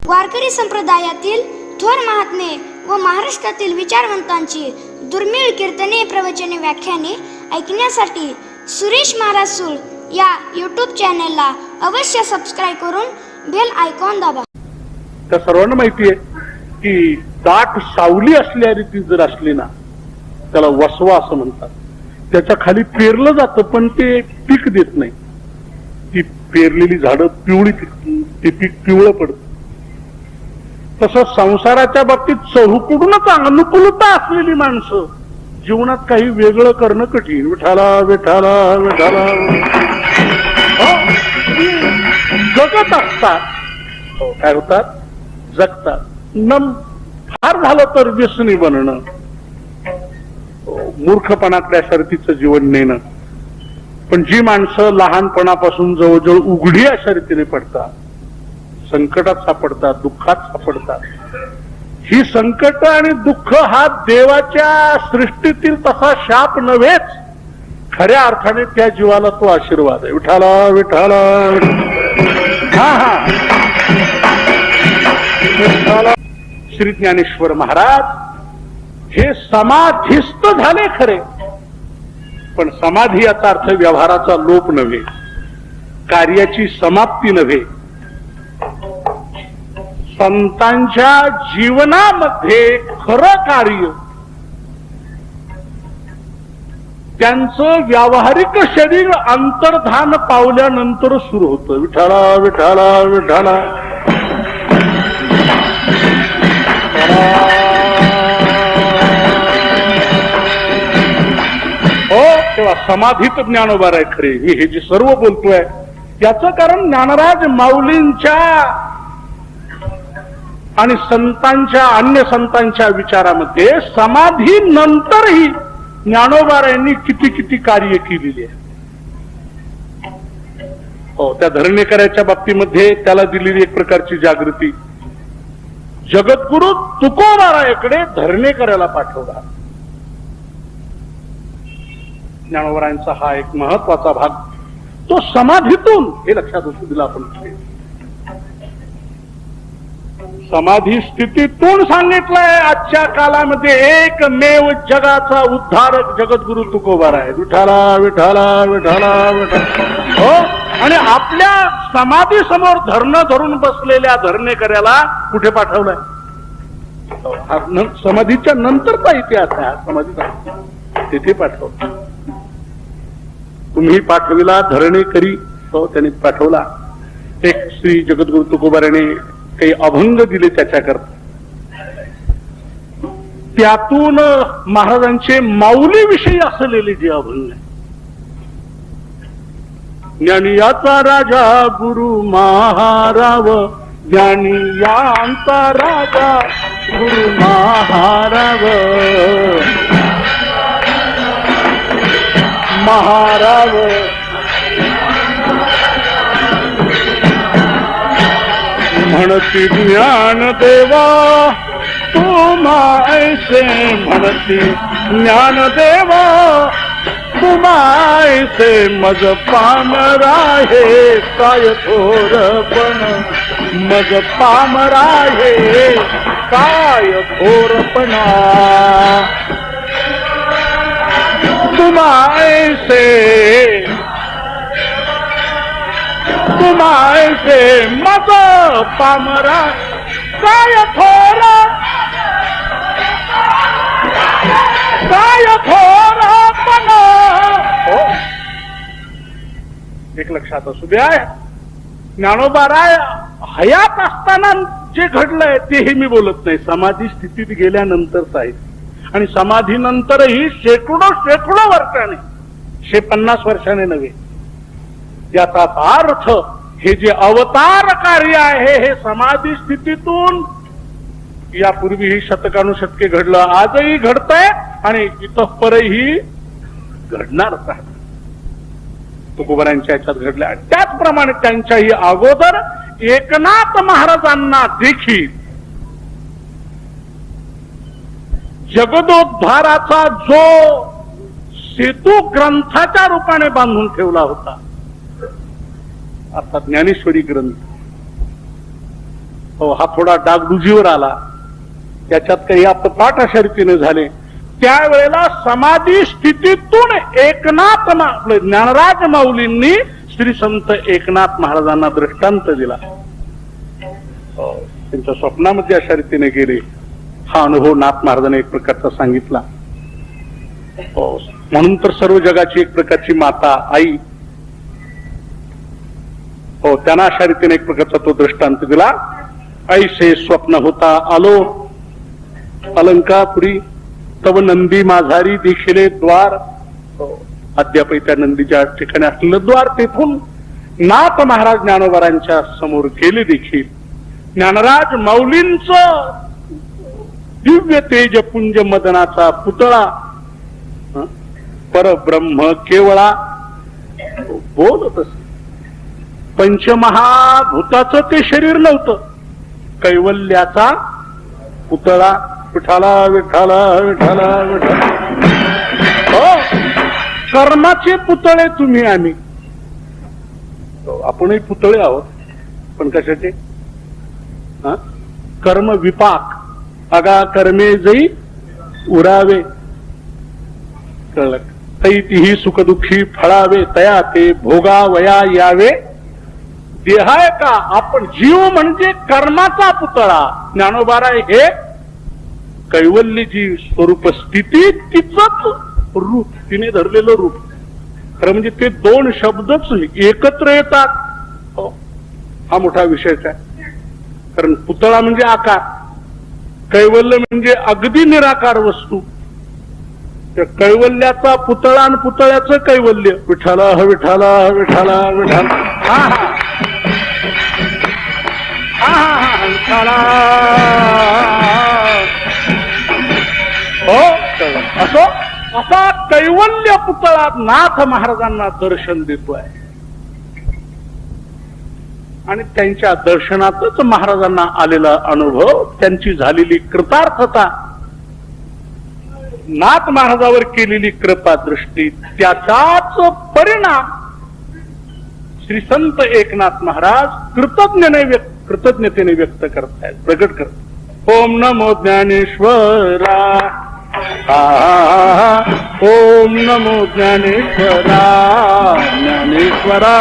वारकरी संप्रदायातील थोर महात्मे व महाराष्ट्रातील विचारवंतांची दुर्मिळ कीर्तने, प्रवचने, व्याख्याने ऐकण्यासाठी सुरेश महाराज सूळ या यूट्यूब चॅनलला अवश्य सबस्क्राईब करून बेल आयकॉन दाबा. त्या सर्वांना माहिती आहे की दाट सावली असल्या रीती जर असली ना त्याला वसवा असं म्हणतात. त्याच्या खाली पेरलं जातं पण ते पीक देत नाही. ती पेरलेली झाडं पिवळी ते पीक पिवळं पडतं. तसं संसाराच्या बाबतीत चहूकडूनच अनुकूलता असलेली माणसं जीवनात काही वेगळं करणं कठीण. विठाला विठाला विठाला जगत असतात. काय होतात? जगतात. फार झालं तर व्यसनी बनणं, मूर्खपणातल्या शर्तीचं जीवन नेणं. पण जी माणसं लहानपणापासून जवळजवळ उघडी अशा रीतीने पडतात, संकटात सापडतात, दुःखात सापडतात, ही संकट आणि दुःख हा देवाच्या सृष्टीतील तसा शाप नव्हेच, खऱ्या अर्थाने त्या जीवाला तो आशीर्वाद आहे. विठाला विठाला विठाला. श्री ज्ञानेश्वर महाराज हे समाधिस्थ झाले खरे, पण समाधी याचा अर्थ व्यवहाराचा लोप नव्हे, कार्याची समाप्ती नव्हे. संतांच्या जीवनामध्ये खरं कार्य त्यांचं व्यावहारिक शरीर अंतर्धान पावल्यानंतर सुरू होतं. विठाला विठाला विठाला. हो, तेव्हा समाधीत ज्ञानोबा आहे खरे. मी हे जे सर्व बोलतोय याचं कारण ज्ञानराज माऊलींच्या आणि संतांच्या, अन्य संतांच्या विचारामध्ये समाधी नंतरही ज्ञानोबारायांनी किती किती कार्य केलेली आहे. हो, त्या धरणेकराच्या बाबतीमध्ये त्याला दिलेली एक प्रकारची जागृती. जगद्गुरु तुकोबारायाकडे धरणेकराला पाठवला. ज्ञानोबारायांचा हा एक महत्वाचा भाग. तो समाधीतून, हे लक्षात असू दिला आपण, समाधी स्थितीतून सांगितलंय. आजच्या काळामध्ये एकमेव जगाचा उद्धारक जगद्गुरु तुकोबाराय. विठाला विठाला विठाला विठाला. हो, आणि आपल्या समाधी समोर धरणं धरून बसलेल्या धरणेकऱ्याला कुठे पाठवलंय? समाधीच्या नंतरचा इतिहास आहे समाधीचा. तिथे पाठवलं. तुम्ही पाठविला धरणेकरी. हो, त्यांनी पाठवला. एक श्री जगद्गुरु तुकोबाराने काही अभंग दिले त्याच्याकरता. त्यातून महाराजांचे माऊलीविषयी असलेले जे अभंग आहे. ज्ञानी याचा राजा गुरु महाराव, ज्ञानी यांचा राजा गुरु महाराव, महाराव म्हणती ज्ञान देवा तुम्हा ऐसे, म्हणती ज्ञान देवा तुम्हा ऐसे, मज पामराहे काय थोरपण, मज पामराहे काय थोरपणा, तुम्हा ऐसे तुम्हासे मज पामरा काय थोर, काय थोरपण. हो, एक लक्षात असू द्या, ज्ञानोबाराय हयात असताना जे घडलंय तेही मी बोलत नाही, समाधी स्थितीत गेल्यानंतरच आहे. आणि समाधीनंतरही शेकडो वर्षाने, 50 वर्षाने नव्हे. याचा अर्थ हे जे अवतार कार्य आहे हे समाधी स्थितीतून यापूर्वीही शतकानुशतके घडलं, आजही घडतंय आणि इतःपरही घडणारच आहे. तुकोबारांच्या याच्यात घडलं. त्याचप्रमाणे त्यांच्याही अगोदर एकनाथ महाराजांना देखील जगदोद्धाराचा जो सेतू ग्रंथाच्या रूपाने बांधून ठेवला होता, अर्थात ज्ञानेश्वरी ग्रंथ, हो, हा थोडा डागडुजीवर आला, त्याच्यात काही आपलं पाठ अशा रीतीने झाले. त्यावेळेला समाधी स्थितीतून आपलं ज्ञानराज माऊलींनी श्री संत एकनाथ महाराजांना दृष्टांत दिला. त्यांच्या स्वप्नामध्ये अशा रीतीने गेले. हा अनुभव नाथ महाराजांनी एक प्रकारचा सांगितला. म्हणून तर सर्व जगाची एक प्रकारची माता आई, हो, त्यांना अशा रीतीने एक प्रकारचा तो दृष्टांत दिला. ऐसे स्वप्न होता आलो अलंकापुरी, तव नंदी माझारी देखिले द्वार. अद्याप त्या नंदीच्या ठिकाणी असलेलं द्वार, तेथून नाथ महाराज ज्ञानोबारांच्या समोर गेले. देखील ज्ञानराज माऊलींचं दिव्य तेजपुंज मदनाचा पुतळा, परब्रह्म केवळा बोलत असे. पंचमहाभूताचं ते शरीर नव्हतं, कैवल्याचा पुतळा. विठाला विठाला विठाला विठाला. हो, कर्माचे पुतळे तुम्ही आम्ही, आपणही पुतळे आहोत. पण कशाचे? कर्म विपाक, अगा कर्मे जई उरावे, कळलं? तैतिही सुखदुःखी फळावे, तया ते भोगावया यावे. देहाय का आपण जीव म्हणजे कर्माचा पुतळा. ज्ञानोबारा हे कैवल्यची स्वरूप स्थिती, तिचंच रूप, तिने धरलेलं रूप. खरं म्हणजे ते दोन शब्दच एकत्र येतात. हो, हा मोठा विषयच आहे. कारण पुतळा म्हणजे आकार, कैवल्य म्हणजे अगदी निराकार वस्तू. त्या कैवल्याचा पुतळा आणि पुतळ्याचं कैवल्य. विठाला विठाला विठाला विठाला. हा हा हा विठाला. हो, असो असा कैवल्य पुतळा नाथ महाराजांना दर्शन देतोय. आणि त्यांच्या दर्शनातच महाराजांना आलेला अनुभव, त्यांची झालेली कृतार्थता, नाथ महाराजावर केलेली कृपा दृष्टी, त्याचाच परिणाम श्री संत एकनाथ महाराज कृतज्ञतेने व्यक्त करतायत, प्रगट करतात. ओम नमो ज्ञानेश्वरा. ओम नमो ज्ञानेश्वरा. ज्ञानेश्वरा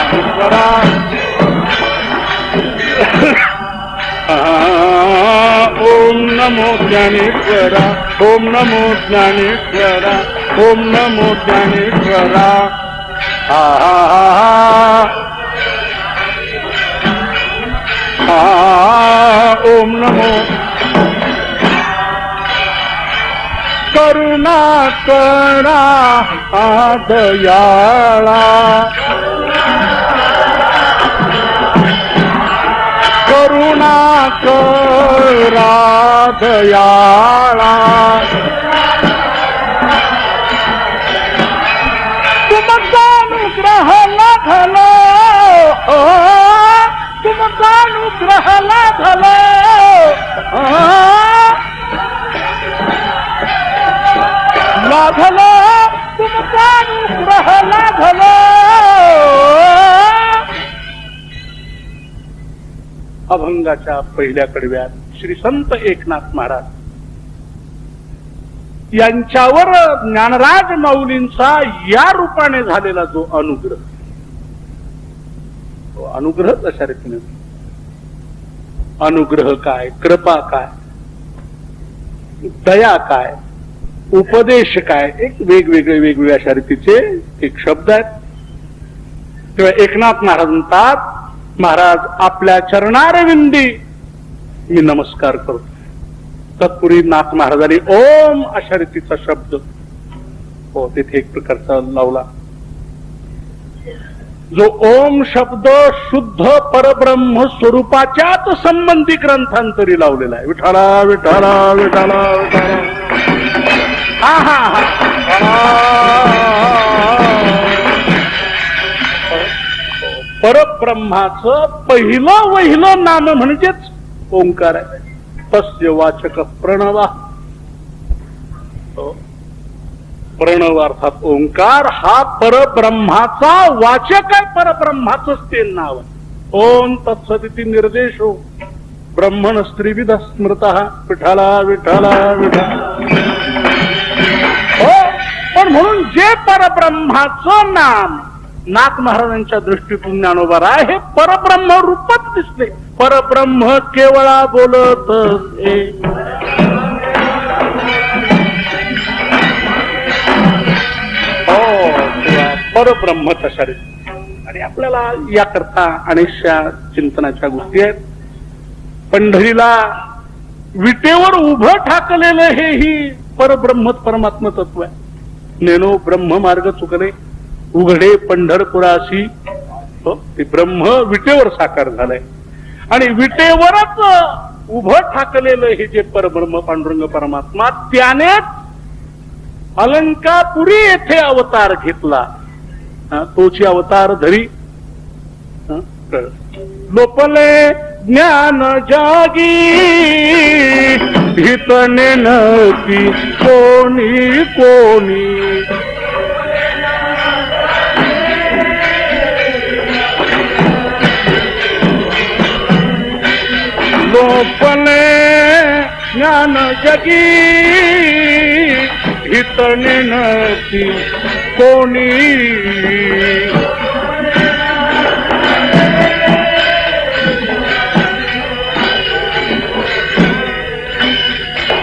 ज्ञानेश्वरा. ओम नमो ज्ञानेश्वरा. ओम नमो ज्ञानेश्वरा. ओम नमो ज्ञानेश्वरा. ओम नमो. करुणा करा दयाळा. करुणा करा दयाळा. तुमचा अनुग्रह लाभलो, तुमचा अनुग्रह लाभलो. लाभलो तुमचा अनुग्रह लाभलो. अभंगाच्या पहिल्या कडव्यात श्री संत एकनाथ महाराज यांच्यावर ज्ञानराज माऊलींचा या रूपाने झालेला जो अनुग्रह, तो अनुग्रह अशा रीतीने. अनुग्रह काय, कृपा काय, दया काय, उपदेश काय, एक वेगवेगळे अशा रीतीचे एक शब्द आहेत. तेव्हा एकनाथ महाराज म्हणतात, महाराज आपल्या चरणारविंदी मी नमस्कार करतो. तत्पूर्वी नाथ महाराजांनी ओम अशा रीतीचा शब्द हो तिथे एक प्रकारचा लावला. जो ओम शब्द शुद्ध परब्रह्म स्वरूपाच्याच संबंधी ग्रंथांतरी लावलेला आहे. विठाला विठाला विठाला विठाला. हा हा हा. परब्रह्माचं पहिलं वहिलं नाम म्हणजेच ओंकार आहे. तस्य वाचक प्रणवा. प्रणव अर्थात ओंकार हा परब्रह्माचा वाचक आहे, परब्रह्माचंच ते नाव आहे. ओम तत्सदिती निर्देशो ब्रह्मण स्त्रीविध स्मृत विठाला विठाला विठाला. हो, पण म्हणून जे परब्रह्माचं नाम नाथ महाराजांच्या दृष्टीतून ज्ञानोबा राय हे परब्रह्म रूपच दिसले. परब्रह्म केवळा बोलत परब्रह्म तशा आणि आपल्याला याकरता अनेकशा चिंतनाच्या गोष्टी आहेत. पंढरीला विटेवर उभं ठाकलेलं हे ही परब्रह्म परमात्म तत्व आहे. नेनो ब्रह्म मार्ग चुकले उघडे पंढरपुराशी. ते ब्रह्म विटेवर साकार झालंय आणि विटेवरच उभं ठाकलेलं हे जे परब्रह्म पांडुरंग परमात्मा त्यानेच अलंकापुरी येथे अवतार घेतला. तोची अवतार धरी लोपले ज्ञान जागी हितने नकी कोणी कोणी. लोपले ज्ञान जगी हितने नकी कोणी.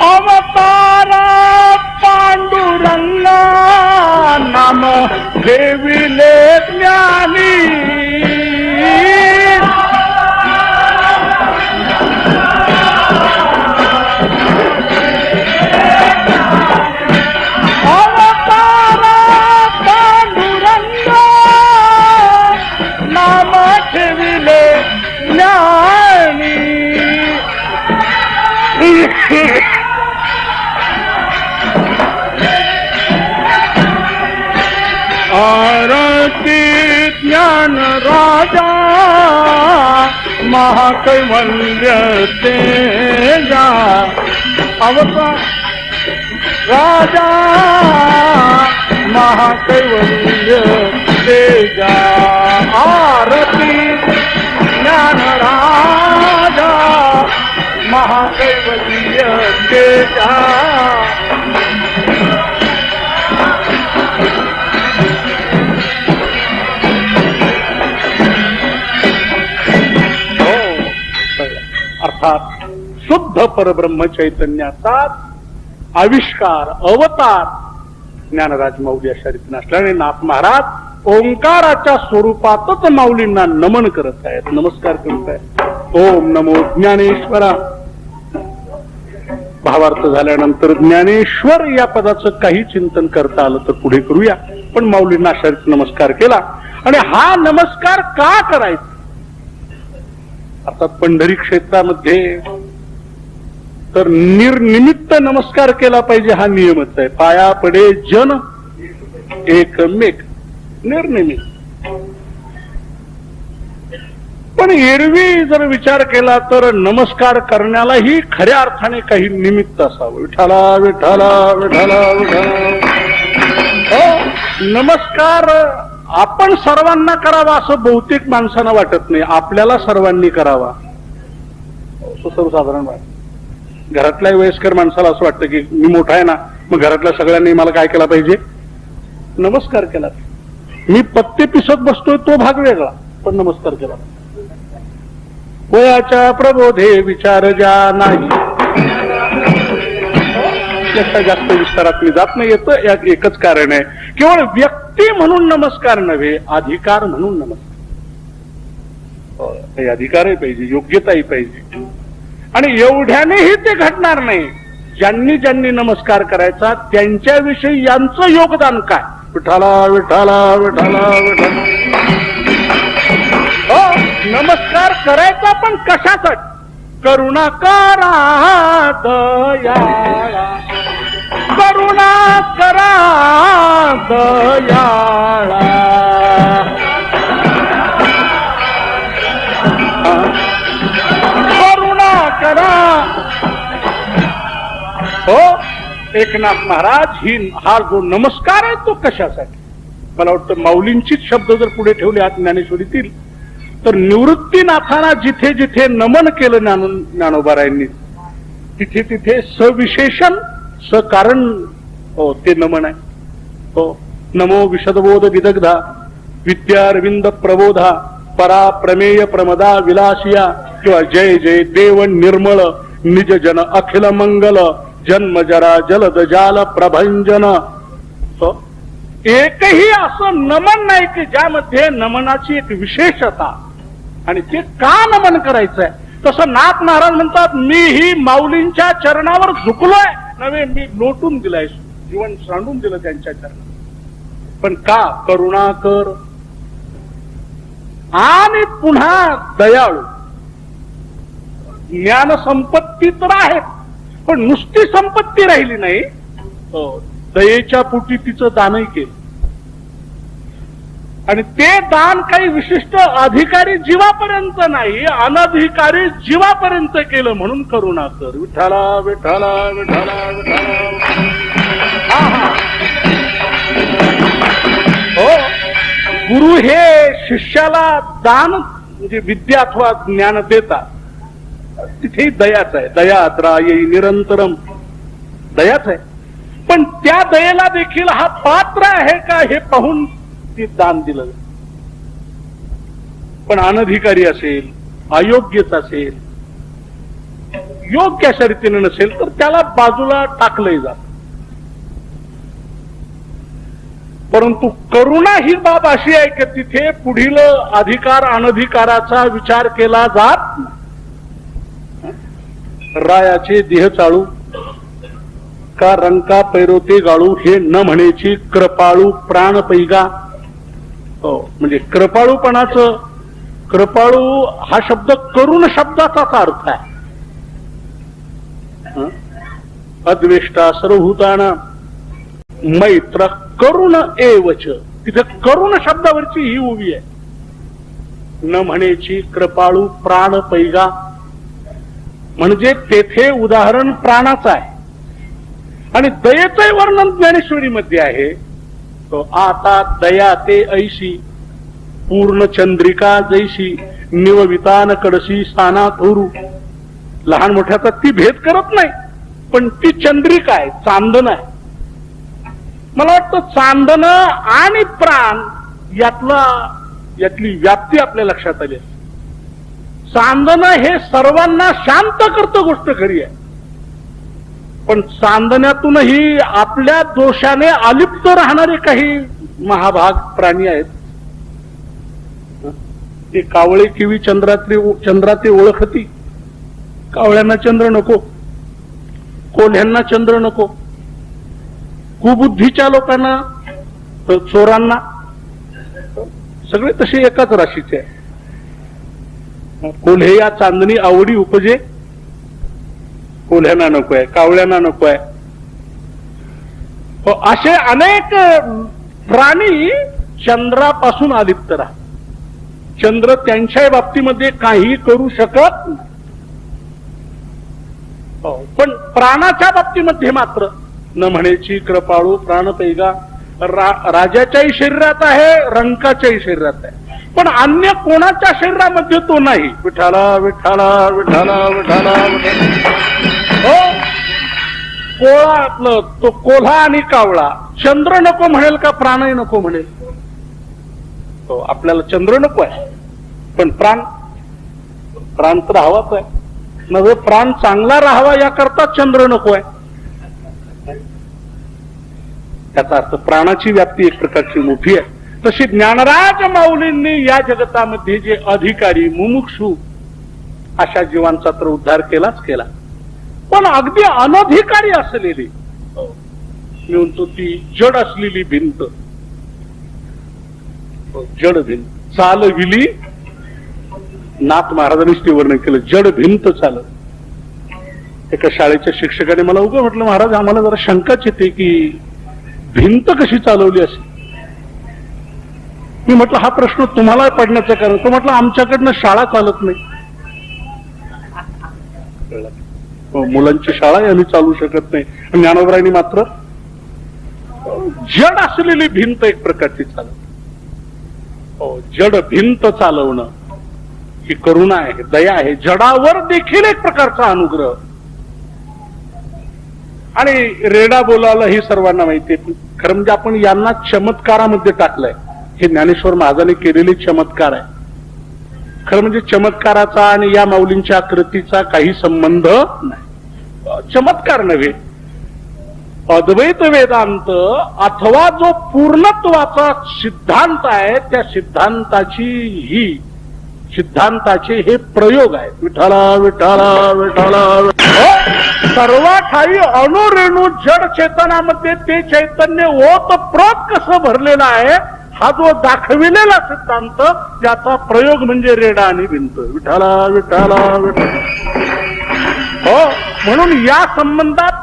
अवतारा पांडुरंगा नाम देविले ज्ञानी. आरती ज्ञान राजा महाकैवल्य तेजा. अवतार राजा महाकैवल्य तेजा. आरती ज्ञान राजा महाकैवल्य तेजा. अर्थात शुद्ध परब्रह्म चैतन्याचा आविष्कार अवतार ज्ञानराज माऊली अशा रीतीने असल्याने नाथ महाराज ओंकाराच्या स्वरूपातच माऊलींना नमन करत आहेत, नमस्कार करत आहेत. ओम नमो ज्ञानेश्वरा. भावार्थ झाल्यानंतर ज्ञानेश्वर या पदाचं काही चिंतन करता आलं तर पुढे करूया. पण माऊलींना अशा रीतीने नमस्कार केला आणि हा नमस्कार का करायचा. अर्थात पंढरी क्षेत्रामध्ये तर निर्निमित्त नमस्कार केला पाहिजे हा नियमच आहे. पाया पडे जन एकमेक निर्निमित्त. पण एरवी जर विचार केला तर नमस्कार करण्यालाही खऱ्या अर्थाने काही निमित्त असावं. विठाला विठाला विठाला विठाला. नमस्कार आपण सर्वांना करावा असं बहुतेक माणसांना वाटत नाही. आपल्याला सर्वांनी करावा सर्वसाधारण वाटत. घरातल्या वयस्कर माणसाला असं वाटतं की मी मोठा आहे ना, मग घरातल्या सगळ्यांनी मला काय केला पाहिजे, नमस्कार केला. मी पत्ते पिसत बसतोय तो भाग वेगळा, पण नमस्कार केला. वयाच्या प्रबोधे विचार ज्या नाही. याचा जास्त विस्तारात मी जात नाही. येतं यात एकच कारण आहे, केवळ व्यक्ती म्हणून नमस्कार नव्हे, अधिकार म्हणून नमस्कार. काही अधिकारही पाहिजे, योग्यताही पाहिजे. आणि एवढ्यानेही ते घडणार नाही. ज्यांनी ज्यांनी नमस्कार करायचा त्यांच्याविषयी यांचं योगदान काय. विठाला विठाला विठाला विठाला. हो, नमस्कार करायचा पण कशासाठी. करुणा करा दयाळा, करुणा करा दयाळा. करुणा करा. हो, एकनाथ महाराज हा जो नमस्कार आहे तो कशासाठी? मला वाटतं माऊलींचीच शब्द जर पुढे ठेवले आत ज्ञानेश्वरीतील, तर निवृत्तीनाथांना जिथे जिथे नमन केलं ज्ञानोबारायांनी, तिथे तिथे सविशेषण सकारण ते नमन आहे. हो, नमो विशदबोध विदग्धा विद्यारविंद प्रबोधा परा प्रमेय प्रमदा विलासिया, किंवा जय जय देव निर्मळ निज जन अखिल मंगल जन्म जरा जलद जाल प्रभंजन. एकही असं नमन नाही की ज्यामध्ये नमनाची एक विशेषता, आणि ते का नमन करायचंय? तसं नाथ महाराज म्हणतात, मी ही माऊलींच्या चरणावर झुकलोय नव्हे, मी लोटून दिलाय, जीवन सांडून दिलं त्यांच्या चरणावर. पण का? करुणाकर आणि पुन्हा दयाळू. ज्ञान संपत्ती तर आहे, पण नुसती संपत्ती राहिली नाही, दयेच्या पोटी तिचं दानही केलं. आणि ते दान काही विशिष्ट अधिकारी जीवापर्यंत नाही, अनधिकारी जीवापर्यंत केलं. म्हणून करुणाकर. विठ्ठला विठ्ठला विठ्ठला विठ्ठला. हो, गुरु हे शिष्याला दान म्हणजे विद्या अथवा ज्ञान देतात, तिथे दयाच आहे. दया त्रायी निरंतरम, दयाच आहे. पण त्या दयेला देखील हा पात्र आहे का हे पाहून ते दान दिलं. पण अनधिकारी असेल, अयोग्यच असेल, योग्य अशा रीतीने नसेल, तर त्याला बाजूला टाकलंय जात. परंतु करुणा ही बाब अशी आहे की तिथे पुढील अधिकार अनधिकाराचा विचार केला जात नाही. रायाचे देह चाळू का रंका पैरोते गाळू, हे न म्हणेची कृपाळू प्राण पैगा. हो, म्हणजे कृपाळूपणाचं, कृपाळू हा शब्द करुण शब्दाचाच अर्थ आहे. अद्वेष्टा सर्वभूताना मैत्र करुण एवच, तिथे करुण शब्दावरची ही उभी आहे. न म्हणेची कृपाळू प्राण पैगा, म्हणजे तेथे उदाहरण प्राणाचं आहे. आणि दयेचे वर्णन ज्ञानेश्वरीमध्ये आहे. तो आता दया ते ऐशी पूर्ण चंद्रिका जैशी निववितान कडशी स्थाना थोरू. लहान मोठ्याचा ती भेद करत नाही, पण ती चंद्रिका आहे, चांदण आहे. मला वाटतं चांदण आणि प्राण यातली व्याप्ती आपल्या लक्षात आली. चांदण हे सर्वांना शांत करतं, गोष्ट खरी आहे. पण चांदण्यातूनही आपल्या दोषाने अलिप्त राहणारे काही महाभाग प्राणी आहेत. ते कावळे किवी चंद्राचे ओळखती. कावळ्यांना चंद्र नको, कोल्ह्यांना चंद्र नको, कुबुद्धीच्या लोकांना, चोरांना, सगळे तसे एकाच राशीचे आहे. कोल्हे या चांदणी आवडी उपजे, कोल्ह्यांना नको आहे, कावळ्यांना नको आहे. असे अनेक प्राणी चंद्रापासून अलिप्त राहतात. चंद्र त्यांच्या बाबतीमध्ये काही करू शकत नाही. पण प्राणाच्या बाबतीमध्ये मात्र न म्हणेची कृपाळू प्राणपैगा. राजाच्याही शरीरात आहे, रंकाच्याही शरीरात आहे, पण अन्य कोणाच्या शरीरामध्ये तो नाही. विठाला विठाला विठाला विठाला. हो, कोळा आपलं तो कोल्हा आणि कावळा चंद्र नको म्हणेल का प्राणही नको म्हणेल? हो, आपल्याला चंद्र नको आहे, पण प्राण तर हवाच आहे. नव्हे, प्राण चांगला राहावा याकरता चंद्र नको आहे. त्याचा अर्थ प्राणाची व्याप्ती एक प्रकारची मोठी आहे. तशी ज्ञानराज माऊलींनी या जगतामध्ये जे अधिकारी मुमुक्षु अशा जीवांचा तर उद्धार केलाच केला, पण अगदी अनधिकारी असलेली, मी म्हणतो ती जड असलेली भिंत, जड भिंत चालविली. नाथ महाराजांनीच ते वर्णन केलं, जड भिंत चालत. एका शाळेच्या शिक्षकाने मला उभं म्हटलं, महाराज आम्हाला जरा शंकाच येते की भिंत कशी चालवली असेल. मी म्हटलं हा प्रश्न तुम्हाला पडण्याचं कारण. तो म्हटलं आमच्याकडनं शाळा चालत नाही. मुलांची शाळा आम्ही चालू शकत नाही. ज्ञानोबरायांनी मात्र जड असलेली भिंत एक प्रकारची चालव, जड भिंत चालवणं ही करुणा आहे, दया आहे. जडावर देखील एक प्रकारचा अनुग्रह. आणि रेडा बोलावला ही सर्वांना माहिती आहे. खरं म्हणजे आपण यांना चमत्कारामध्ये टाकलंय. हे ज्ञानेश्वर महाराजांनी केलेले चमत्कार आहे. खरं म्हणजे चमत्काराचा आणि या माऊलींच्या कृतीचा काही संबंध नाही. चमत्कार नव्हे, अद्वैत वेदांत अथवा जो पूर्णत्वाचा सिद्धांत आहे त्या सिद्धांताचे हे प्रयोग आहेत. विठाला विठाला विठाला. सर्व ठाई अणुरेणू जड चेतनामध्ये ते चैतन्य ओतप्रोत कसं भरलेलं आहे हा जो दाखविलेला सिद्धांत त्याचा प्रयोग म्हणजे रेडा आणि भिंत. विठाला विठाला विठाला. हो, म्हणून या संबंधात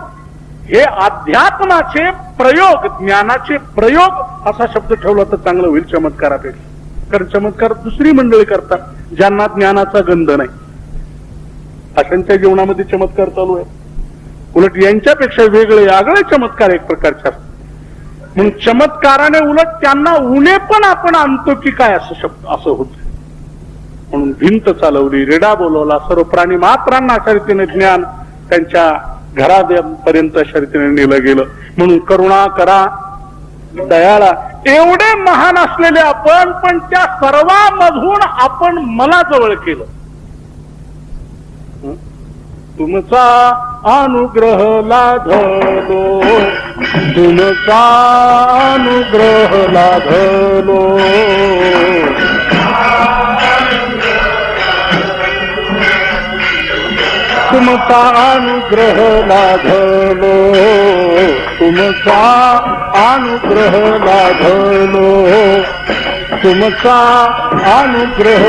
हे अध्यात्माचे प्रयोग, ज्ञानाचे प्रयोग असा शब्द ठेवला तर चांगलं होईल चमत्कारापेक्षा. कारण चमत्कार दुसरी मंडळी करतात ज्यांना ज्ञानाचा गंध नाही. अशांच्या जीवनामध्ये चमत्कार चालू आहे. उलट यांच्यापेक्षा वेगळे आगळे चमत्कार एक प्रकारचे असतात. म्हणून चमत्काराने उलट त्यांना उणे पण आपण आणतो की काय असं शब्द असं होत. म्हणून भिंत चालवली, रेडा बोलवला, सर्व प्राणी मात्रांना अशा रीतीने ज्ञान त्यांच्या घरापर्यंत अशा रीतीने नेलं गेलं. म्हणून करुणा करा, दयाळा एवढे महान असलेले आपण, पण त्या सर्वांमधून आपण मला जवळ केलं. तुमचा अनुग्रह लाधलो, तुमचा अनुग्रह लाधलो, तुमचा अनुग्रह लाधलो, तुमचा अनुग्रह लाधलो, तुमचा अनुग्रह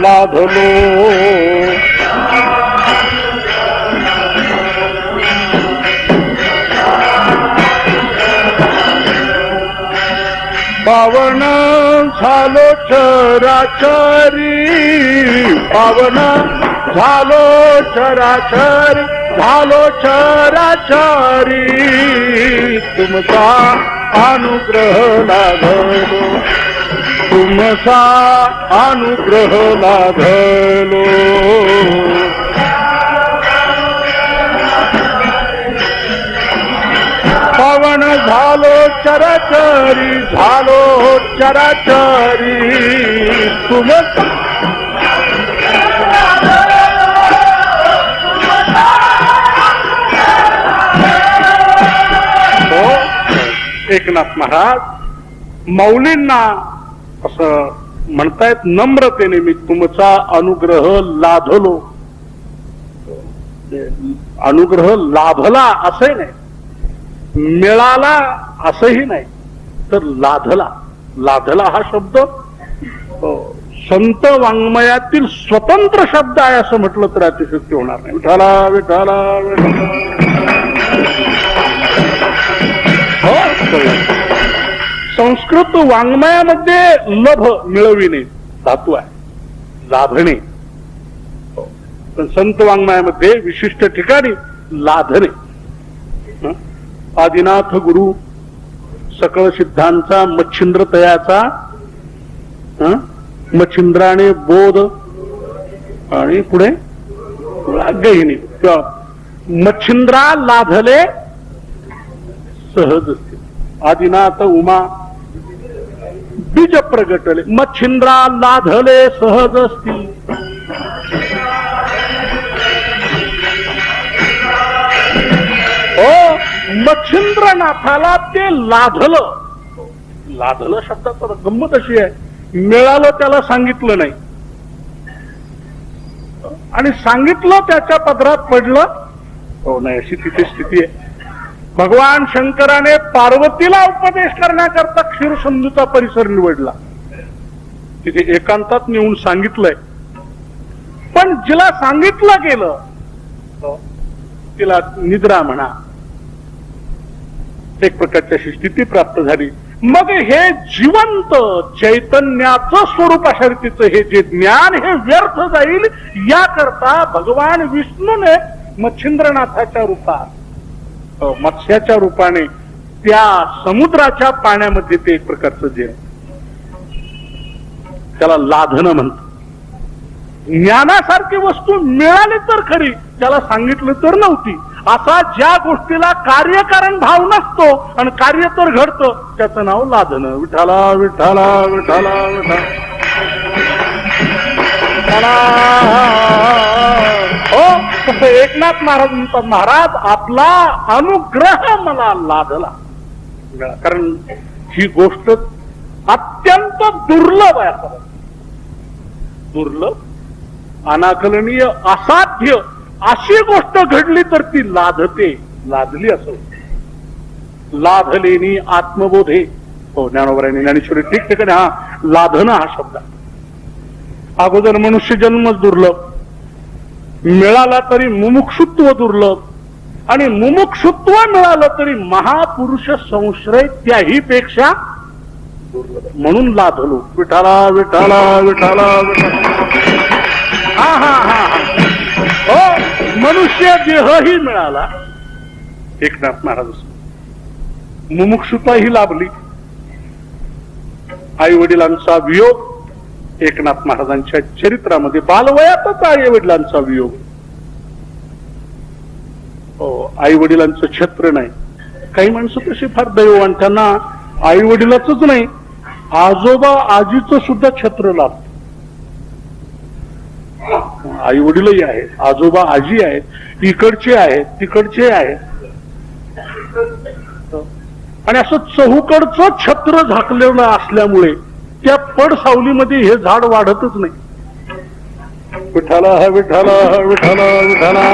लाधलो. पावन झालो चराचरी, पावन झालो चराचरी, झालो चराचरी, तुमचा अनुग्रह लाधलो, तुमचा अनुग्रह लाधलो. पावन झालो चराचरी, झालो चराचरी, तुमचा एकनाथ महाराज माऊलींना असं म्हणतायत नम्रतेने, मी तुमचा अनुग्रह लाधलो. अनुग्रह लाभला असंही नाही, मिळाला असंही नाही, तर लाधला. लाधला हा शब्द संत वाङ्मयातील स्वतंत्र शब्द आहे असं म्हटलं तर अतिशयोक्ती होणार नाही. विठाला विठाला संस्कृत वाङ्मयामध्ये लभ मिळविणे धातू आहे, लाभणे. पण संत वाङ्मयामध्ये विशिष्ट ठिकाणी लाधणे. आदिनाथ गुरु सकळ सिद्धांचा मच्छिंद्र तयाचा, मच्छिंद्राने बोध आणि पुढे गहिनी. मच्छिंद्रा लाधले सहज. आदिनाथ उमा बीज प्रगटले, मच्छिंद्रा लाधले सहज असती. मच्छिंद्रनाथाला ते लाधलं. लाधलं शब्दाचा गंमत अशी आहे, मिळालं त्याला सांगितलं नाही आणि सांगितलं त्याच्या पदरात पडलं हो नाही, अशी तिथे स्थिती आहे. भगवान शंकराने पार्वतीला उपदेश करण्याकरता क्षीरसिंधूचा परिसर निवडला. तिथे एकांतात नेऊन सांगितलंय, पण जिला सांगितलं गेलं तिला निद्रा म्हणा एक प्रकारची अशी स्थिती प्राप्त झाली. मग हे जिवंत चैतन्याचं स्वरूप अशा रीतीचं हे जे ज्ञान हे व्यर्थ जाईल याकरता भगवान विष्णूने मच्छिंद्रनाथाच्या रूपात मत्स्याच्या रूपाने त्या समुद्राच्या पाण्यामध्ये ते एक प्रकारचं जे त्याला लाधनं म्हणतात. ज्ञानासारखी वस्तू मिळाली तर खरी, त्याला सांगितलं तर नव्हती. असा ज्या गोष्टीला कार्यकारण भाव नसतो आणि कार्य तर घडतं त्याचं नाव लाधनं. विठाला विठाला विठाला विठाला. हो, तसं एकनाथ महाराज म्हणतात, महाराज आपला अनुग्रह मला लाधला. कारण ही गोष्ट अत्यंत दुर्लभ आहे. दुर्लभ, अनाकलनीय, असाध्य अशी गोष्ट घडली तर ती लाधते. लाधली असं लाधलेनी आत्मबोधे. हो, ज्ञानोबरांनी ज्ञानेश्वरी ठिकठिकाणी हा लाधन हा शब्द. अगोदर मनुष्य जन्मच दुर्लभ, मिळाला तरी मुमुक्षुत्व दुर्लभ, आणि मुमुक्षुत्व मिळालं तरी महापुरुष संश्रय त्याही पेक्षा दुर्लभ. म्हणून लाधलो. विठाला विठाला विठाला विठाला. हा हा हा हा. हो, मनुष्य देहही मिळाला. एकनाथ महाराज मुमुक्षुता ही लाभली. आई वडिलांचा वियोग एकनाथ महाराजांच्या चरित्रामध्ये बालवयातच आई वडिलांचा वियोग. हो, आई वडिलांचं छत्र नाही. काही माणसं तशी फार दैववान, त्यांना आई वडिलाच नाही आजोबा आजीचं सुद्धा छत्र लाभत. आई वडीलही आहेत, आजोबा आजी आहेत, इकडचे आहेत तिकडचे आहेत, आणि असं चहूकडचं छत्र झाकलेलं असल्यामुळे त्या पडसावलीमध्ये हे झाड वाढतच नाही. विठाला विठाला विठाला विठाला.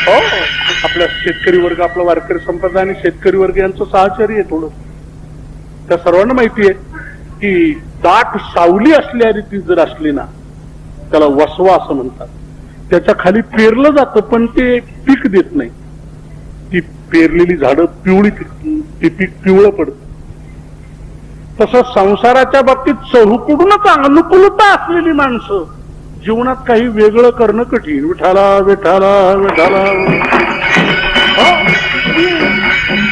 हो, आपल्या शेतकरी वर्ग, आपला वारकरी संप्रदाय आणि शेतकरी वर्ग यांचं साहचर्य आहे थोडं. त्या सर्वांना माहिती आहे की दाट सावली असणारी ती जर असली ना, त्याला वसवा असं म्हणतात. त्याच्या खाली पेरलं जातं पण ते पीक देत नाही. ती पेरलेली झाडं पिवळी, ते पीक पिवळं पडतं. तसं संसाराच्या बाबतीत चहूकडूनच अनुकूलता असलेली माणसं जीवनात काही वेगळं करणं कठीण. विठाला विठाला विठाला.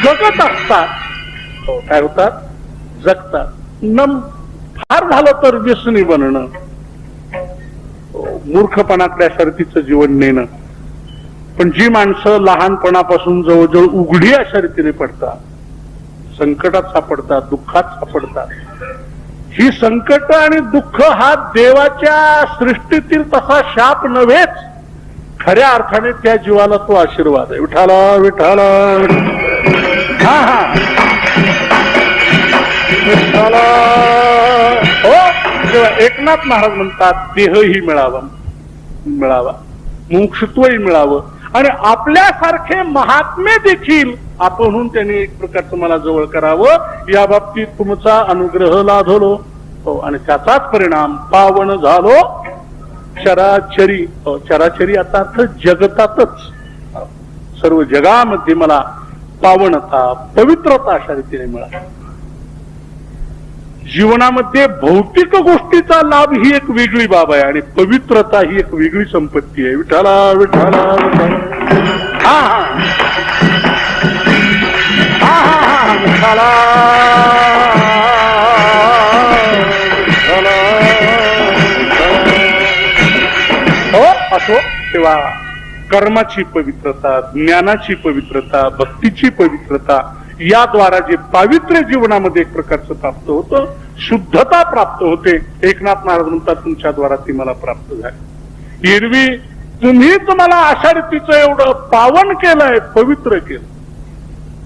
जगत असतात. काय होतात? जगतात. फार झालं तर व्यसनी बनणं, मूर्खपणाकडे शर्तीचं जीवन नेणं. पण जी माणसं लहानपणापासून जवळजवळ उघडी अशा रीतीने पडतात, संकटात सापडतात, दुःखात सापडतात, ही संकट आणि दुःख हा देवाच्या सृष्टीतील तसा शाप नव्हेच, खऱ्या अर्थाने त्या जीवाला तो आशीर्वाद आहे. विठाला विठाला. हा हा विठाला. हो, तेव्हा एकनाथ महाराज म्हणतात देहही मिळावा, मोक्षत्वही मिळावं, आणि आपल्यासारखे महात्मे देखील आपणहून त्यांनी एक प्रकारचं मला जवळ करावं, या बाबतीत तुमचा अनुग्रह लाधलो. हो, आणि त्याचाच परिणाम पावन झालो चराचरी. चराचरी आता अर्थ जगतातच, सर्व जगामध्ये मला पावनता, पवित्रता अशा रीतीने मिळाली. जीवनामध्ये भौतिक गोष्टीचा लाभ ही एक वेगळी बाब आहे आणि पवित्रता ही एक वेगळी संपत्ती आहे. विठाला विठाला विठाला. हा हा हा हा विठाला विठाला. हो, असो. तेव्हा कर्माची पवित्रता, ज्ञानाची पवित्रता, भक्तीची पवित्रता याद्वारा जे पावित्र्य जीवनामध्ये एक प्रकारचं प्राप्त होतं, शुद्धता प्राप्त होते. एकनाथ महाराज म्हणतात तुमच्याद्वारा ती मला प्राप्त झाली. एरवी तुम्हीच मला अशा रीतीचं एवढं पावन केलंय, पवित्र केलं.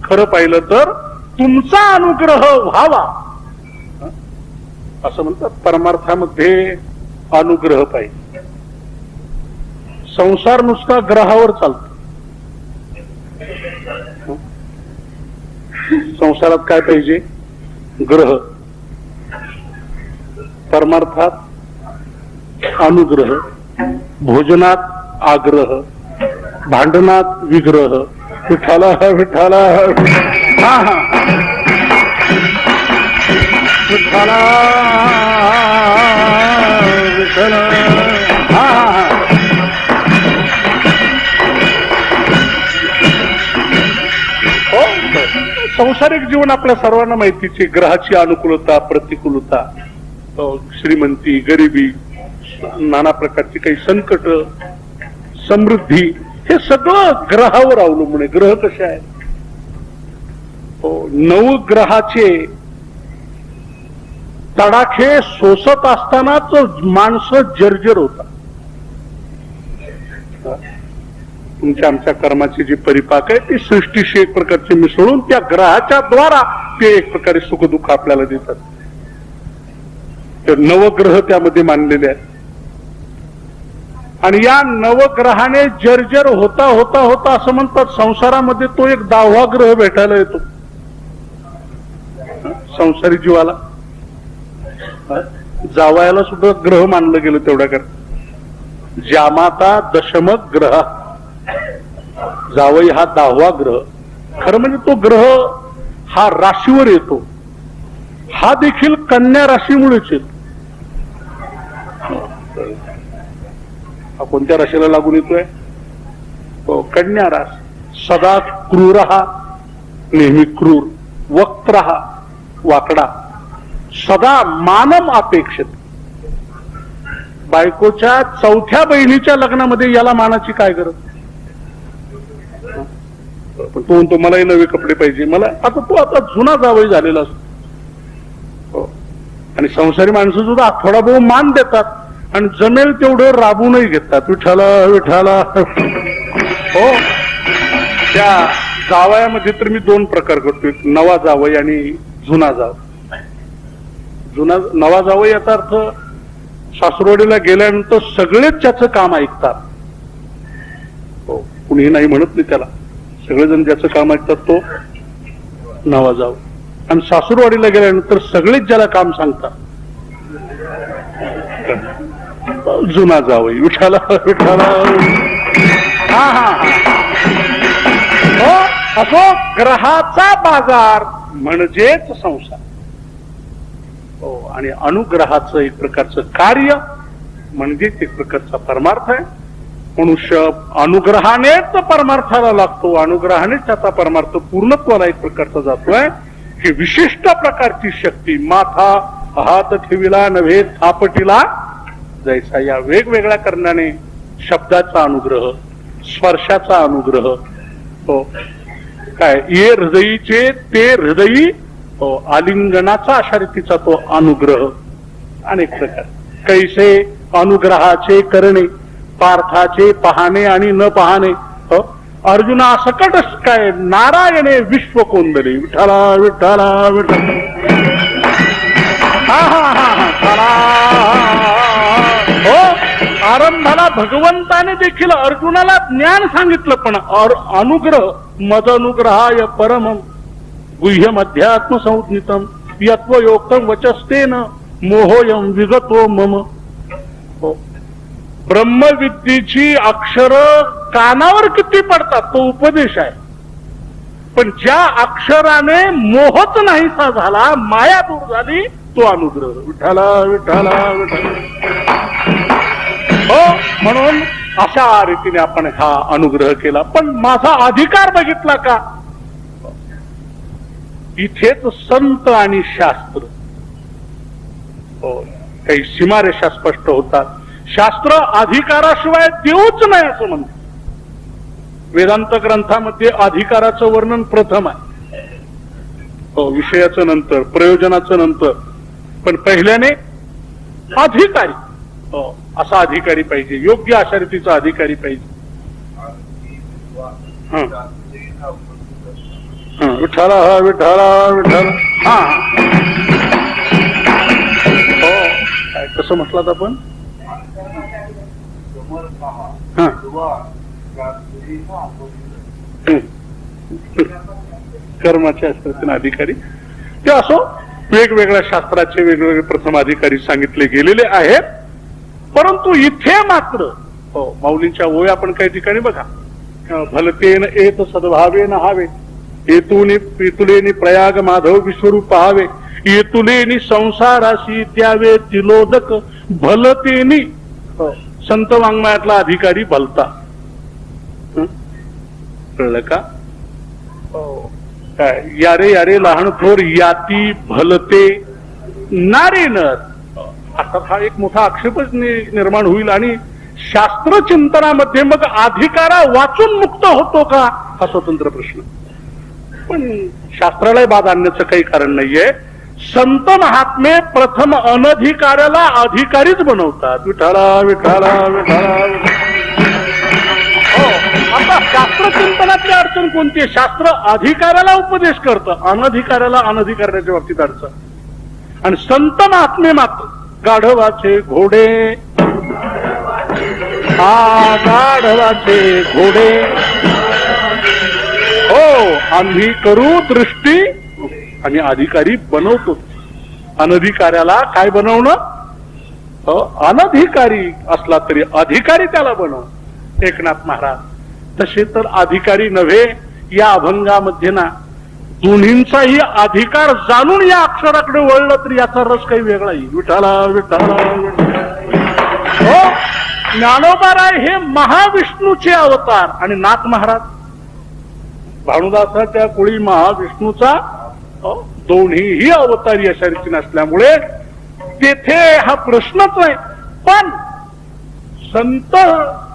खरं पाहिलं तर तुमचा अनुग्रह व्हावा असं म्हणतात. परमार्थामध्ये अनुग्रह पाहिजे. संसार नुसता ग्रहावर चालतो. संसारात काय पाहिजे? ग्रह. परमार्थात अनुग्रह, भोजनात आग्रह, भांडणात विग्रह. विठाला विठाला. हा हा विठाला विठाला. हा हा. सांसारिक जीवन आपल्या सर्वांना माहितीचे, ग्रहाची अनुकूलता प्रतिकूलता, श्रीमंती गरिबी, नाना प्रकारची काही संकट, समृद्धी, हे सगळं ग्रहावर अवलंबून आहे. ग्रह कसे आहेत? नवग्रहाचे तडाखे सोसत असतानाच माणसं जर्जर होतात. तुमच्या आमच्या कर्माची जी परिपाक आहे ती सृष्टीशी एक प्रकारचे मिसळून त्या ग्रहाच्या द्वारा ते एक प्रकारे सुखदुःख आपल्याला देतात. तर नवग्रह त्यामध्ये मानलेले आहेत. आणि या नवग्रहाने जर्जर होता होता होता असं म्हणतात संसारामध्ये तो एक 10वा ग्रह भेटायला येतो संसारी जीवाला. जावयाला सुद्धा ग्रह मानलं गेलं तेवढ्या करता. जामाता दशमक ग्रह, जावई हा 10वा ग्रह. खरं म्हणजे तो ग्रह हा राशीवर येतो, हा देखील कन्या राशीमुळेच येतो. हा कोणत्या राशीला लागून येतोय? कन्या राशी. सदा क्रूर हा, नेहमी क्रूर. वक्त्र हा, वाकडा. सदा मानम अपेक्षित. बायकोच्या 4थ्या बहिणीच्या लग्नामध्ये याला मानाची काय गरज? पण तो म्हणतो मलाही नवे कपडे पाहिजे. मला आता तो आता जुना जावई झालेला असतो. आणि संसारी माणसं सुद्धा थोडा बहु मान देतात आणि जमेल तेवढं राबूनही घेतात. विठाला विठाला. हो, त्या जावयामध्ये तर मी 2 प्रकार करतो, एक नवा जावई आणि जुना जावई. नवा जावई याचा अर्थ सासरवाडीला गेल्यानंतर सगळेच त्याचं काम ऐकतात. हो, कुणीही नाही म्हणत नाही त्याला. सगळेजण ज्याचं काम ऐकतात तो नवा जावई. आणि सासूरवाडीला गेल्यानंतर सगळेच ज्याला काम सांगतात जुना जावई. विठाला विठाला. हा हा हा. हो, असो ग्रहाचा बाजार म्हणजेच संसार. हो, आणि अनुग्रहाचं एक प्रकारचं कार्य म्हणजेच एक प्रकारचा परमार्थ आहे. मनुष्य अनुग्रहानेच परमार्थाला लागतो, अनुग्रहानेच त्याचा परमार्थ पूर्णत्वाला एक प्रकारचा जातोय. की विशिष्ट प्रकारची शक्ती माथा हात ठेविला नव्हे थापटीला जैसा, या वेगवेगळ्या कारणाने शब्दाचा अनुग्रह, स्पर्शाचा अनुग्रह, हो काय ये हृदयीचे ते हृदयी, हो आलिंगनाचा अशा रीतीचा तो अनुग्रह. अनेक प्रकार. कैसे अनुग्रहाचे करणे, पार्थाचे पाहणे आणि न पाहणे. हो, अर्जुना सकटच काय नारायणे विश्व कोंदले. विठाला विठाला विठाला. हा हा हा हा. हो, आरंभाला भगवंताने देखील अर्जुनाला ज्ञान सांगितलं, पण अनुग्रह मद अनुग्रहाय परमम गुह्यम अध्यात्म संज्ञितम यत्वयोक्तम वचस्तेन मोहोयम विगतो मम. हो, ब्रह्मविद्येची अक्षर कानावर किती पडतात तो उपदेश आहे, पण ज्या अक्षराने मोहच नाहीसा झाला, माया दूर झाली, तो अनुग्रह. विठाला विठाला विठाला. हो, म्हणून अशा रीतीने आपण हा अनुग्रह केला. पण माझा अधिकार बघितला का? इथेच संत आणि शास्त्र, हो, काही सीमारेषा स्पष्ट होतात. शास्त्र अधिकाराशिवाय देऊच नाही असं म्हणतात. वेदांत ग्रंथामध्ये अधिकाराचं वर्णन प्रथम आहे, हो, विषयाचं नंतर, प्रयोजनाचं नंतर, पण पहिल्याने अधिकारी, हो, असा अधिकारी पाहिजे, योग्य अशा रीतीचा अधिकारी पाहिजे. विठाला हा विठाला विठाला. हा हो, काय कसं म्हटलं आपण? कर्माच्या शास्त्राचे अधिकारी ते असो. वेगवेगळ्या शास्त्राचे वेगवेगळे प्रथम अधिकारी सांगितले गेलेले आहेत. परंतु इथे मात्र, हो, माऊलींच्या ओळी आपण काही ठिकाणी बघा, भलतेन एत सद्भावेन हावे, येतुलेनी प्रयाग माधव विश्वरूप पाहावे, येतुलेनी संसाराशी द्यावे तिलोदक, भलतेनी. संत वाङ्मयातला अधिकारी भलता. कळलं का? यारे यारे लहान थोर याती भलते नारे नर, असा हा एक मोठा आक्षेपच निर्माण होईल. आणि शास्त्र चिंतनामध्ये मग अधिकारा वाचून मुक्त होतो का हा स्वतंत्र प्रश्न. पण शास्त्राला बाद आणण्याचं काही कारण नाहीये. संत महात्मे प्रथम अनधिकाऱ्याला अधिकारीच बनवतात. विठाला विठाला विठाला. हो, आता शास्त्र चिंतनातली अडचण कोणती आहे? शास्त्र अधिकाऱ्याला उपदेश करतं, अनधिकाऱ्याला अनधिकाऱ्याच्या बाबतीत अडचण. आणि संत महात्मे मात्र गाढवाचे घोडे, हा गाढवाचे घोडे, हो आम्ही करू दृष्टी आणि अधिकारी बनवतो. अनधिकाऱ्याला काय बनवणं? अनधिकारी असला तरी अधिकारी त्याला बनव. एकनाथ महाराज तसे तर अधिकारी नव्हे. या अभंगामध्ये ना दोन्हींचाही अधिकार जाणून या अक्षराकडे वळलं तर याचा रस काही वेगळा येईल. विठाला विठाला. हो, ज्ञानोबाराय हे महाविष्णूचे अवतार आणि नाथ महाराज भानुदासाच्या कुळी महाविष्णूचा दोन्हीही अवतार यशारीची नसल्यामुळे तेथे हा प्रश्नच आहे. पण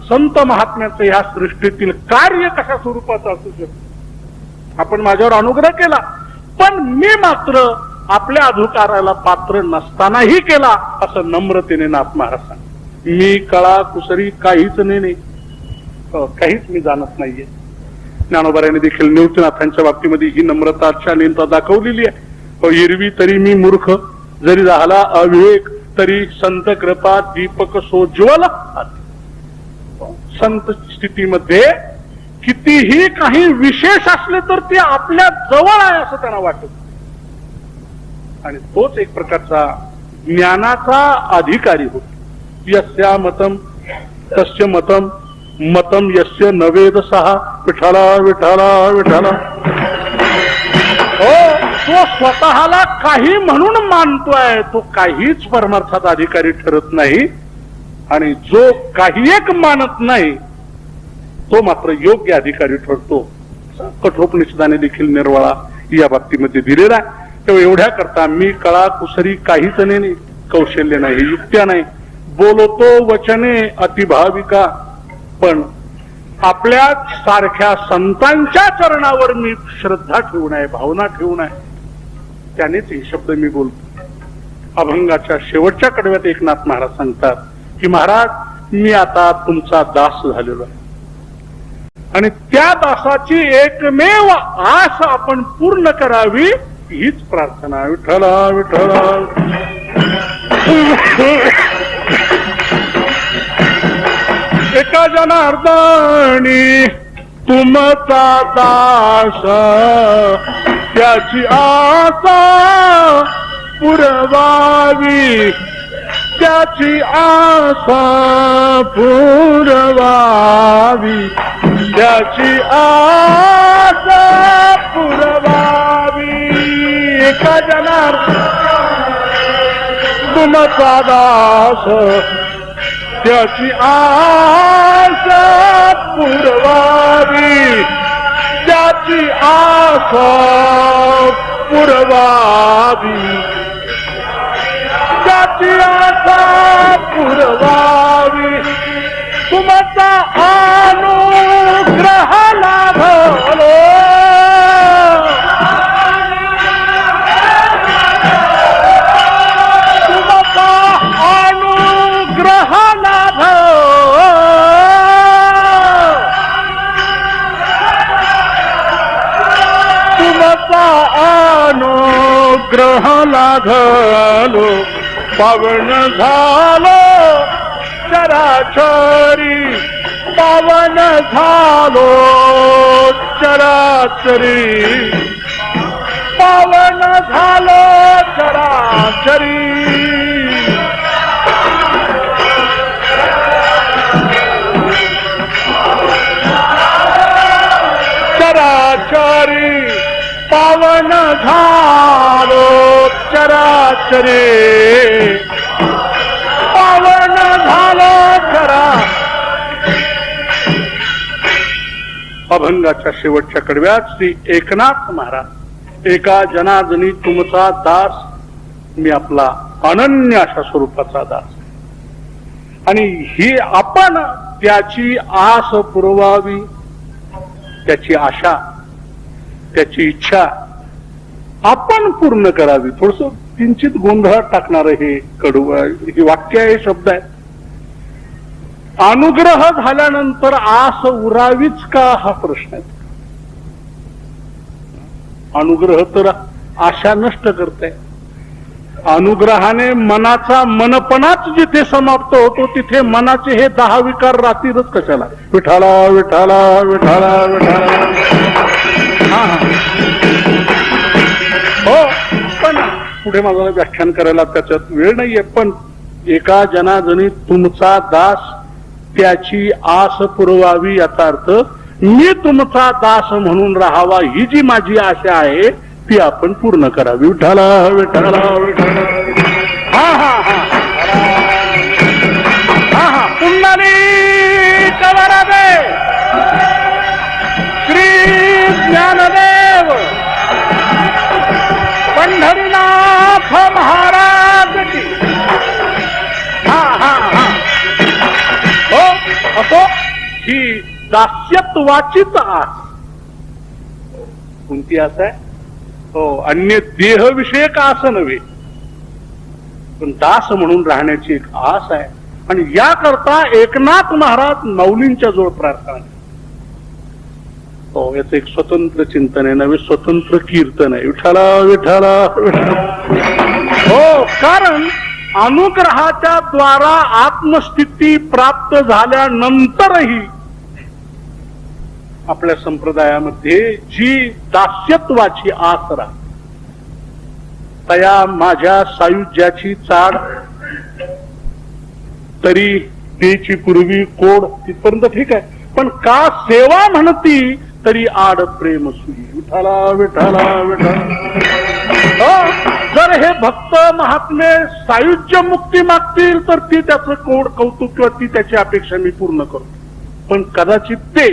संत महात्म्याचं ह्या सृष्टीतील कार्य कशा स्वरूपाचं असू शकतं? आपण माझ्यावर अनुग्रह केला, पण मी मात्र आपल्या अधिकाराला पात्र नसतानाही केला, असं नम्रतेने नाथ महाराज सांग. मी कळा कुसरी काहीच नाही, काहीच मी जाणत नाहीये. ज्ञानोबाराने देखील निवृत्तीनाथांच्या बाबतीमध्ये ही नम्रता शालीनता दाखवलेली आहे. एरवी तरी मी मूर्ख, जरी झाला अविवेक तरी संत कृपा दीपक सोज्वल. संत स्थितीमध्ये कितीही काही विशेष असले तर ते आपल्या जवळ आहे असं त्यांना वाटत. आणि तोच एक प्रकारचा ज्ञानाचा अधिकारी होतो. यस्या मतम तस्य मतम मतम यस्य नवेद सहा. विठाला विठाला विठाला. हो, तो स्वतःला काही म्हणून मानतोय, तो काहीच परमार्थात अधिकारी ठरत नाही. आणि जो काही एक मानत नाही तो मात्र योग्य अधिकारी ठरतो. कठोपनिषदाने देखील निर्वाळा या बाबतीमध्ये दिलेला आहे. तेव्हा एवढ्या करता मी कळा कुसरी काहीच नाही, कौशल्य नाही, युक्त्या नाही, बोलतो वचने अतिभाविका. पण आपल्या सारख्या संतांच्या चरणावर मी श्रद्धा ठेवून आहे, भावना ठेवून आहे, त्यानेच हे शब्द मी बोलतो. अभंगाच्या शेवटच्या कडव्यात एकनाथ महाराज सांगतात की महाराज मी आता तुमचा दास झालेलो आहे आणि त्या दासाची एकमेव आस आपण पूर्ण करावी हीच प्रार्थना. विठ्ठला विठ्ठला. एका जनार्दनी तुमचा दास त्याची आसा पुरवावी, त्याची आसा पुरवावी, त्याची आसा पुरवावी. एका जनार्दनी तुमचा दास त्याची आशा पुरवावी, त्याची आशा पुरवावी, त्याची आशा पुरवावी. तुमचा अनुग्रह लाभलो, तुमचा अनुग्रह अनुग्रह लाघलो, पावन झालो चराचरी, पावन झालो चराचरी, पावन झालो चराचरी. चराचरी पावन झालो चराचरी, पावन झालो चरा. अभंगाच्या शेवटच्या कडव्यात श्री एकनाथ महाराज, एका जनार्दनी तुमचा दास, मी आपला अनन्य अशा स्वरूपाचा दास, आणि ही आपण त्याची आस पुरवावी, त्याची आशा, त्याची इच्छा आपण पूर्ण करावी. थोडस किंचित गोंधळात टाकणार हे हे वाक्य आहे, शब्द आहे. अनुग्रह झाल्यानंतर आस उरावीच का हा प्रश्न आहे. अनुग्रह तर आशा नष्ट करते. अनुग्रहाने मनाचा मनपणाच जिथे समाप्त होतो तिथे मनाचे हे 10 विकार राहतीलच कशाला. विठाला विठाला विठाला विठाला. हा हो, पण पुढे माझं व्याख्यान करायला त्याच्यात वेळ नाहीये. पण एका जनार्दनी तुमचा दास, त्याची आस पुरवावी, याचा अर्थ मी तुमचा दास म्हणून राहावा, ही जी माझी आशा आहे ती आपण पूर्ण करावी. विठाला विठाला विठाला. हा हा हा हा हा. पुंडलिक वरदे श्री ज्ञानदेव पंढरीनाथ महाराज की. हा हा हा. हो, असो ही दास्यत्वाचीच आस. कोणती आस आहे? हो, अन्य देहविषयक आस नव्हे, पण दास म्हणून राहण्याची एक आस आहे. आणि याकरता एकनाथ महाराज माऊलींच्या जवळ प्रार्थना. हो, याचं एक स्वतंत्र चिंतन आहे, नवे स्वतंत्र कीर्तन आहे. विठाला विठाला विठाला. हो, कारण अनुग्रहाच्या द्वारा आत्मस्थिती प्राप्त झाल्यानंतरही आपल्या संप्रदायामध्ये जी दास्यत्वाची आस राहते, तया माझ्या सायुज्याची चाड, तरी तेची पूर्वी कोड, तिथपर्यंत ठीक आहे. पण का सेवा म्हणती तरी आड प्रेम सुई. विठाला विठाला विठाला. जर हे भक्त महात्मे सायुज्य मुक्ती मागतील तर ती त्याचं कोड कौतुक किंवा ती त्याची अपेक्षा मी पूर्ण करतो. पण कदाचित ते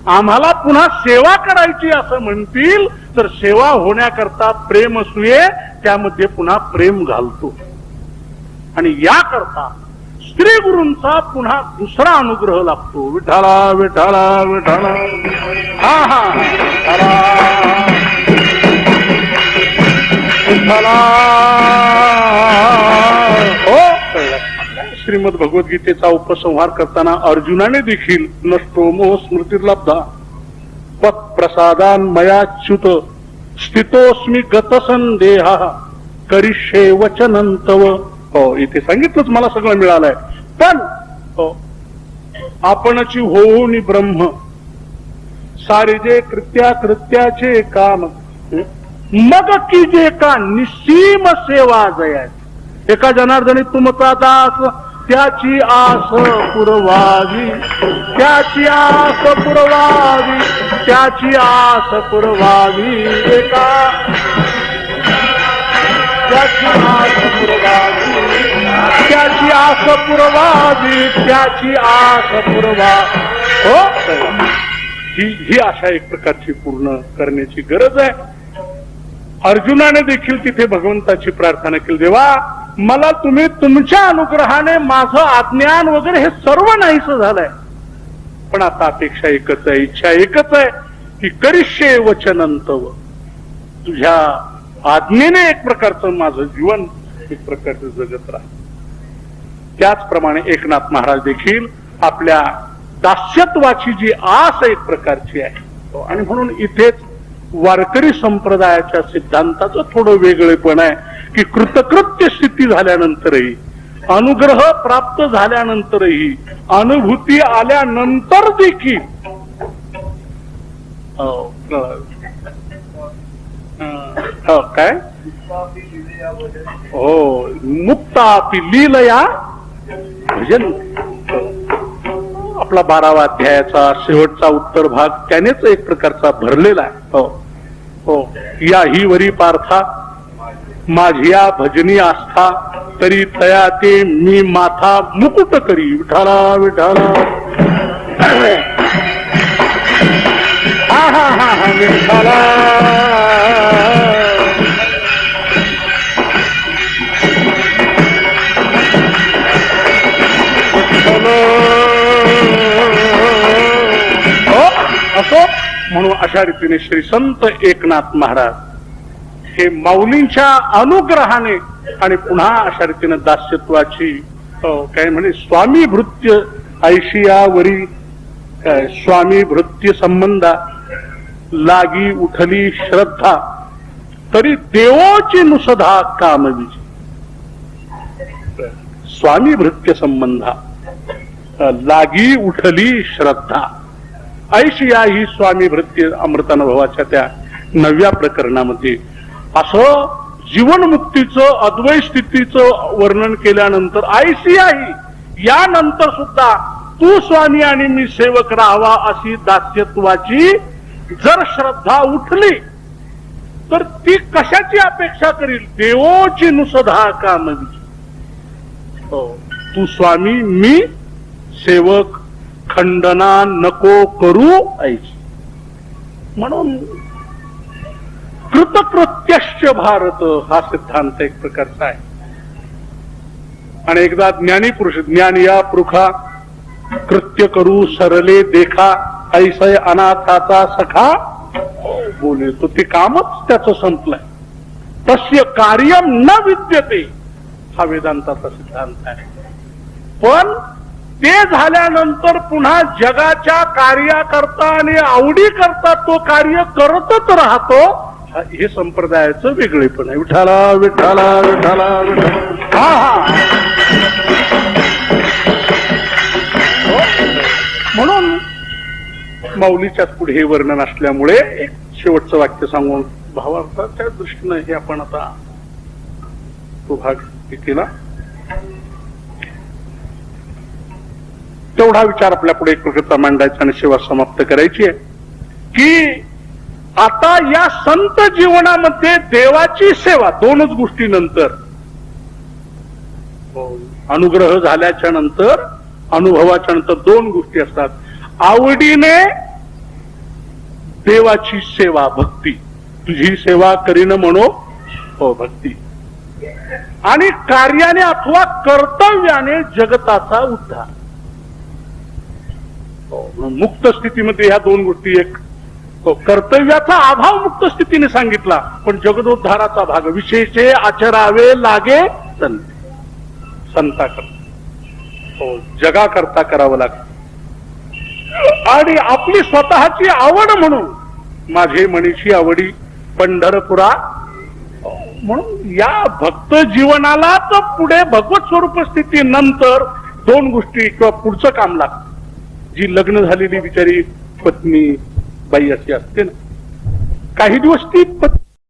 आम्हाला पुन्हा सेवा करायची असं म्हणतील तर सेवा होण्याकरता प्रेम असूये, त्यामध्ये पुन्हा प्रेम घालतो. आणि याकरता स्त्री गुरूंचा पुन्हा दुसरा अनुग्रह लागतो. विठाला विठाला विठाला. हा हा विठाला विठाला. हो, श्रीमद भगवद्गीतेचा उपसंहार करताना अर्जुनाने देखील नष्टो मोह स्मृतिर्लब्धा पत प्रसादान मयाच्युत स्थितोस्मी गतसंदेहा करिष्ये वचनं तव. हो, इथे सांगितलंच मला सगळं मिळालंय. पण हो, आपणची होऊन ब्रह्म सारे जे कृत्याचे काम मग की जे का निसीम सेवा जया. एका जनार्दनी तुमचा दास, त्याची आस पुरवावी, त्याची आस पुरवावी, त्याची आस पुरवावी. एका त्याची आस पुरवावी, त्याची आस पुरवावी, त्याची आस पुरवा. हो, ही आशा एक प्रकारची पूर्ण करण्याची गरज आहे. अर्जुनाने देखील तिथे भगवंताची प्रार्थना केली, देवा मला तुम्ही तुमच्या अनुग्रहाने माझं अज्ञान वगैरे हे सर्व नाहीसं झालंय, पण आता अपेक्षा एकच आहे, इच्छा एकच आहे की करिष्ये वचनं तव. तुझ्या आज्ञेने एक प्रकारचं माझं जीवन एक प्रकारचं जगत राहा. त्याचप्रमाणे एकनाथ महाराज देखील आपल्या दास्यत्वाची जी आस एक प्रकारची आहे, आणि म्हणून इथेच वारकरी संप्रदायाच्या सिद्धांताचं थोडं वेगळेपण आहे की कृतकृत्य स्थिती झाल्यानंतरही, अनुग्रह प्राप्त झाल्यानंतरही, अनुभूती आल्यानंतर देखील काय हो मुक्तापि लीलया भजन. आपला 12वा अध्यायाचा शेवटचा उत्तर भाग त्यानेच एक प्रकारचा भरलेला आहे. हो हो. या ही वरी पार्था माझिया भजनी आस्था, तरी तया ते मी माथा मुकुट करी. विठाला विठाला. विठ्ठला असो म्हणून अशा रीतीने श्री संत एकनाथ महाराज हे माऊलींच्या अनुग्रहाने आणि पुन्हा अशा रीतीने दास्यत्वाची काय म्हणे स्वामी भृत्य ऐशियावरी काय स्वामी भृत्य संबंधा लागी उठली श्रद्धा तरी देवोची नुसधा कामविजी स्वामी भृत्य संबंधा लागी उठली श्रद्धा ऐशिया ही स्वामी भृत्य अमृतानुभवाच्या त्या 9व्या प्रकरणामध्ये असं जीवनमुक्तीचं अद्वैत स्थितीचं वर्णन केल्यानंतर ऐशिया ही यानंतर सुद्धा तू स्वामी आणि मी सेवक राहावा अशी दास्यत्वाची जर श्रद्धा उठली तर ती कशाची अपेक्षा करील देवोची नुसधा कामवी तू स्वामी मी सेवक खंडना नको करू ऐची म्हणून कृतकृत्यश्च भारत हा सिद्धांत एक प्रकारचा आहे आणि एकदा ज्ञानी पुरुष ज्ञान या पृखा कृत्य करू सरले देखा ऐसय अनाथाचा सखा बोले तो ते कामच त्याचं संपलंय तस्य कार्यम न विद्यते हा वेदांताचा सिद्धांत आहे पण ते झाल्यानंतर पुन्हा जगाच्या कार्याकरता आणि आवडी करता तो कार्य करतच राहतो हे संप्रदायाचं वेगळेपण आहे विठाला विठाला विठाला विठाला हा म्हणून माऊलीच्या पुढे हे वर्णन असल्यामुळे एक शेवटचं वाक्य सांगून भावार्थाच्या दृष्टीनं हे आपण आता तो भाग केला तेवढा विचार आपल्या पुढे एक प्रकारचा मांडायचा आणि सेवा समाप्त करायची आहे की आता या संत जीवनामध्ये देवाची सेवा दोनच गोष्टी नंतर अनुग्रह झाल्याच्या नंतर अनुभवाच्या नंतर दोन गोष्टी असतात आवडीने देवाची सेवा भक्ती तुझी सेवा करीन म्हणो हो भक्ती आणि कार्याने अथवा कर्तव्याने जगताचा उद्धार मुक्त स्थितीमध्ये ह्या दोन गोष्टी एक कर्तव्याचा अभाव मुक्त स्थितीने सांगितला पण जगदोद्धाराचा भाग विशेषे आचरावे लागे संता करता जगा करता करावं लागतं आणि आपली स्वतःची आवड म्हणून माझे मनीषी आवडी पंढरपुरा म्हणून या भक्त जीवनालाच पुढे भगवत स्वरूप स्थिती नंतर दोन गोष्टी किंवा पुढचं काम लागतं जी लग्न झालेली बिचारी पत्नी बाई अशी असते ना काही दिवस ती